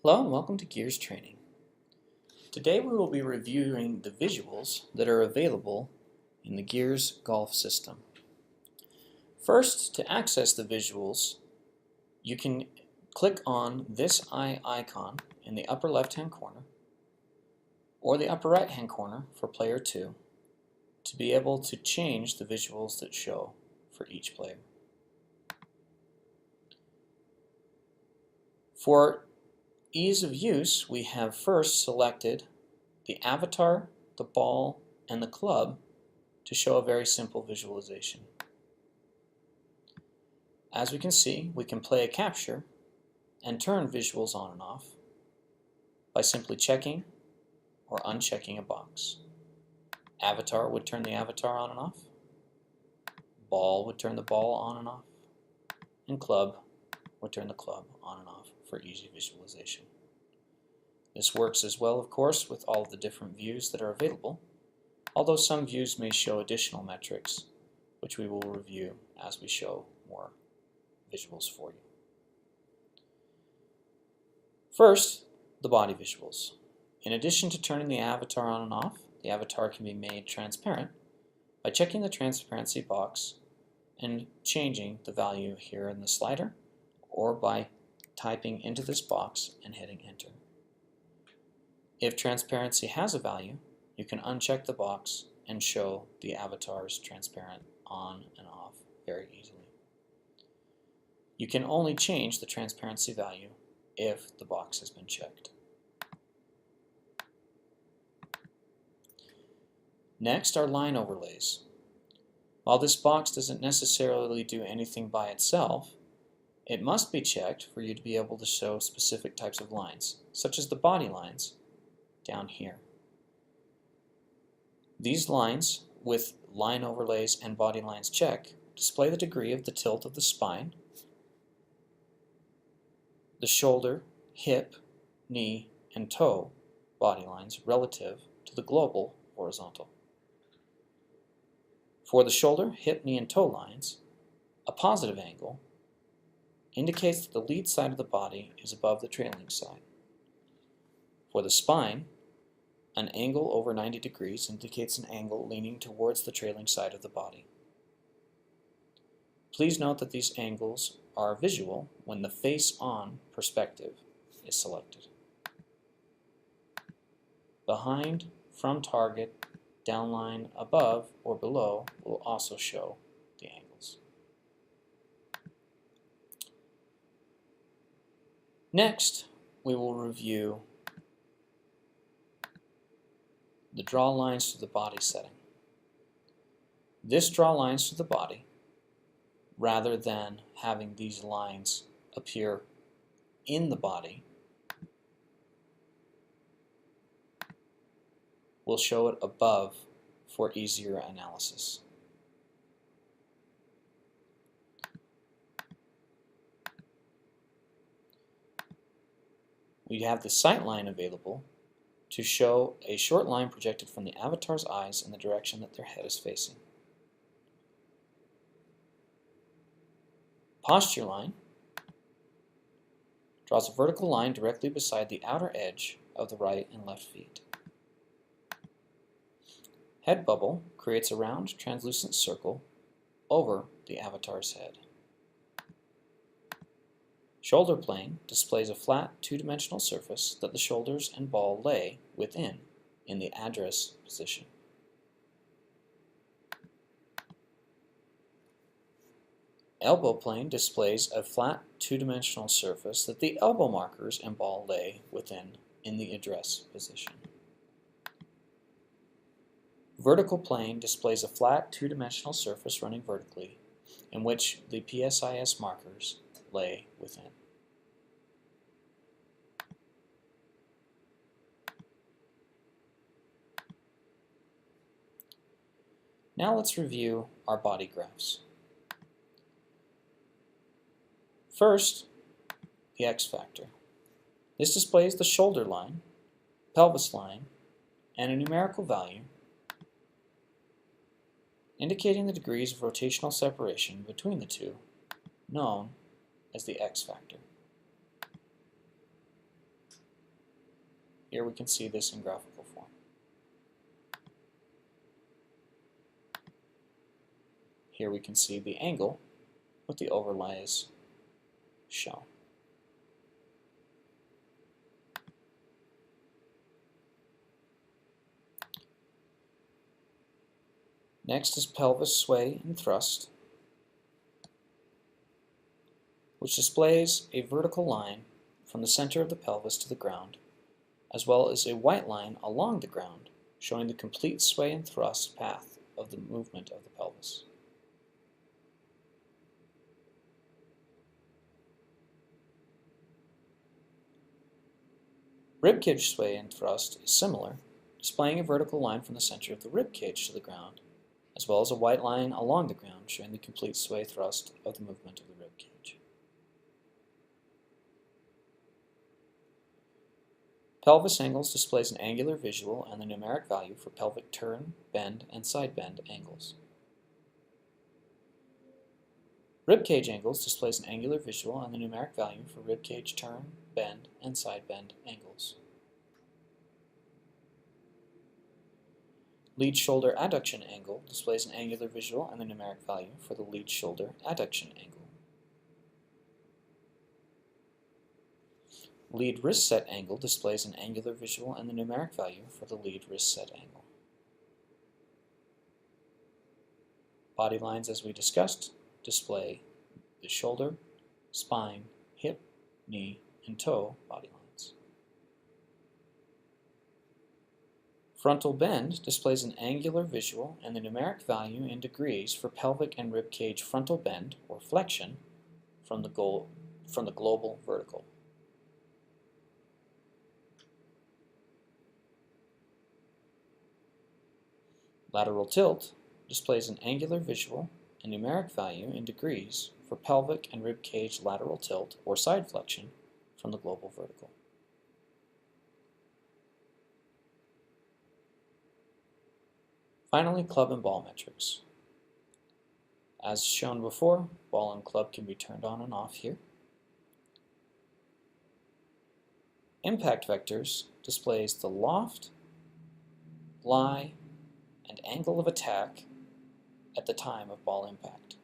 Hello and welcome to Gears Training. Today we will be reviewing the visuals that are available in the Gears golf system. First, to access the visuals, you can click on this eye icon in the upper left-hand corner or the upper right-hand corner for player 2 to be able to change the visuals that show for each player. For ease of use, we have first selected the avatar, the ball, and the club to show a very simple visualization. As we can see, we can play a capture and turn visuals on and off by simply checking or unchecking a box. Avatar would turn the avatar on and off, ball would turn the ball on and off, and club would turn the club on and off for easy visualization. This works as well, of course, with all of the different views that are available, although some views may show additional metrics, which we will review as we show more visuals for you. First, the body visuals. In addition to turning the avatar on and off, the avatar can be made transparent by checking the transparency box and changing the value here in the slider, or by typing into this box and hitting enter. If transparency has a value, you can uncheck the box and show the avatar's transparent on and off very easily. You can only change the transparency value if the box has been checked. Next are line overlays. While this box doesn't necessarily do anything by itself, it must be checked for you to be able to show specific types of lines, such as the body lines down here. These lines, with line overlays and body lines checked, display the degree of the tilt of the spine, the shoulder, hip, knee, and toe body lines relative to the global horizontal. For the shoulder, hip, knee, and toe lines, a positive angle indicates that the lead side of the body is above the trailing side. For the spine, an angle over 90 degrees indicates an angle leaning towards the trailing side of the body. Please note that these angles are visual when the face-on perspective is selected. Behind, from target, downline, above, or below will also show the angles. Next, we will review the draw lines to the body setting. This draw lines to the body, rather than having these lines appear in the body, will show it above for easier analysis. We have the sight line available to show a short line projected from the avatar's eyes in the direction that their head is facing. Posture line draws a vertical line directly beside the outer edge of the right and left feet. Head bubble creates a round translucent circle over the avatar's head. Shoulder plane displays a flat two-dimensional surface that the shoulders and ball lay within in the address position. Elbow plane displays a flat two-dimensional surface that the elbow markers and ball lay within in the address position. Vertical plane displays a flat two-dimensional surface running vertically in which the PSIS markers lay within. Now let's review our body graphs. First, the X factor. This displays the shoulder line, pelvis line, and a numerical value indicating the degrees of rotational separation between the two, known as the X factor. Here we can see this in graphical form. Here we can see the angle with the overlays shown. Next is pelvis sway and thrust, which displays a vertical line from the center of the pelvis to the ground, as well as a white line along the ground, showing the complete sway and thrust path of the movement of the pelvis. Ribcage sway and thrust is similar, displaying a vertical line from the center of the ribcage to the ground, as well as a white line along the ground showing the complete sway thrust of the movement of the ribcage. Pelvis Angles displays an angular visual and the numeric value for pelvic turn, bend, and side bend angles. Ribcage Angles displays an angular visual and the numeric value for ribcage turn, bend, and side bend angles. Lead shoulder adduction angle displays an angular visual and the numeric value for the lead shoulder adduction angle. Lead wrist set angle displays an angular visual and the numeric value for the lead wrist set angle. Body lines, as we discussed, display the shoulder, spine, hip, knee, and toe body lines. Frontal bend displays an angular visual and the numeric value in degrees for pelvic and rib cage frontal bend or flexion from the global vertical. Lateral tilt displays an angular visual and numeric value in degrees for pelvic and rib cage lateral tilt or side flexion from the global vertical. Finally, club and ball metrics. As shown before, ball and club can be turned on and off here. Impact vectors displays the loft, lie, and angle of attack at the time of ball impact.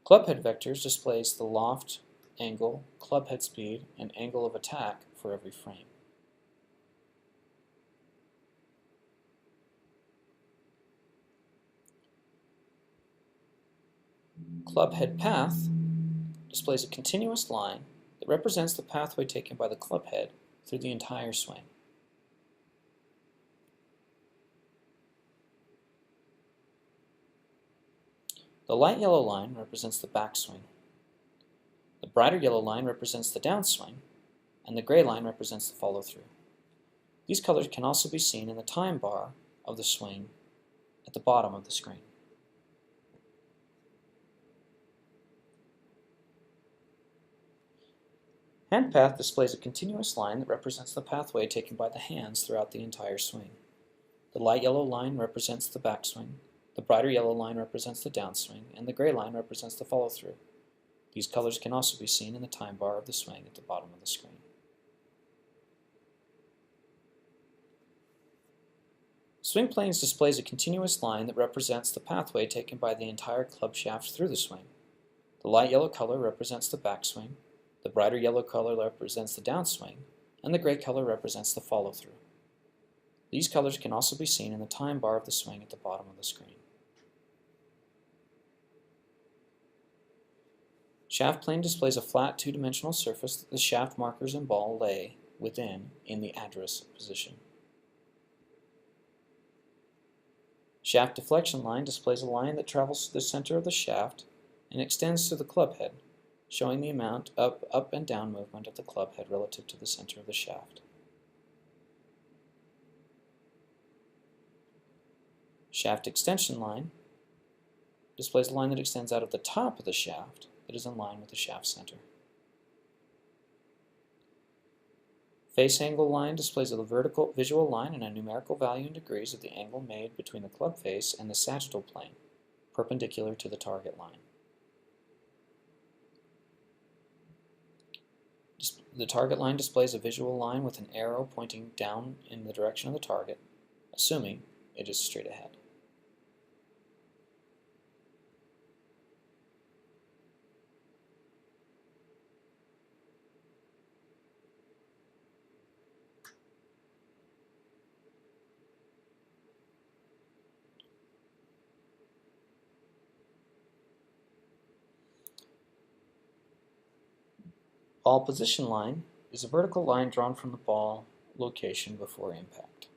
Clubhead vectors displays the loft, angle, clubhead speed, and angle of attack for every frame. Clubhead path displays a continuous line that represents the pathway taken by the clubhead through the entire swing. The light yellow line represents the backswing. The brighter yellow line represents the downswing, and the gray line represents the follow-through. These colors can also be seen in the time bar of the swing at the bottom of the screen. Hand path displays a continuous line that represents the pathway taken by the hands throughout the entire swing. The light yellow line represents the backswing, the brighter yellow line represents the downswing, and the gray line represents the follow-through. These colors can also be seen in the time bar of the swing at the bottom of the screen. Swing planes displays a continuous line that represents the pathway taken by the entire club shaft through the swing. The light yellow color represents the backswing, the brighter yellow color represents the downswing, and the gray color represents the follow-through. These colors can also be seen in the time bar of the swing at the bottom of the screen. Shaft plane displays a flat two-dimensional surface that the shaft markers and ball lay within in the address position. Shaft deflection line displays a line that travels through the center of the shaft and extends to the club head, showing the amount of up and down movement of the club head relative to the center of the shaft. Shaft extension line displays a line that extends out of the top of the shaft that is in line with the shaft center. Face angle line displays a vertical visual line and a numerical value in degrees of the angle made between the club face and the sagittal plane, perpendicular to the target line. The target line displays a visual line with an arrow pointing down in the direction of the target, assuming it is straight ahead. Ball position line is a vertical line drawn from the ball location before impact.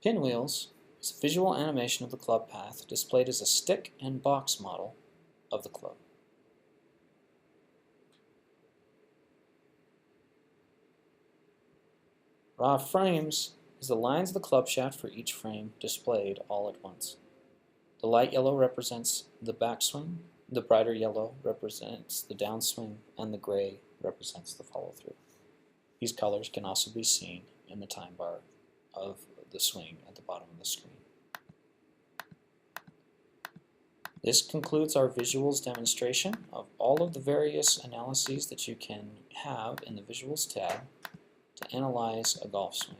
Pinwheels is a visual animation of the club path displayed as a stick and box model of the club. Raw frames is the lines of the club shaft for each frame displayed all at once. The light yellow represents the backswing, the brighter yellow represents the downswing, and the gray represents the follow-through. These colors can also be seen in the time bar of the swing at the bottom of the screen. This concludes our visuals demonstration of all of the various analyses that you can have in the Visuals tab to analyze a golf swing.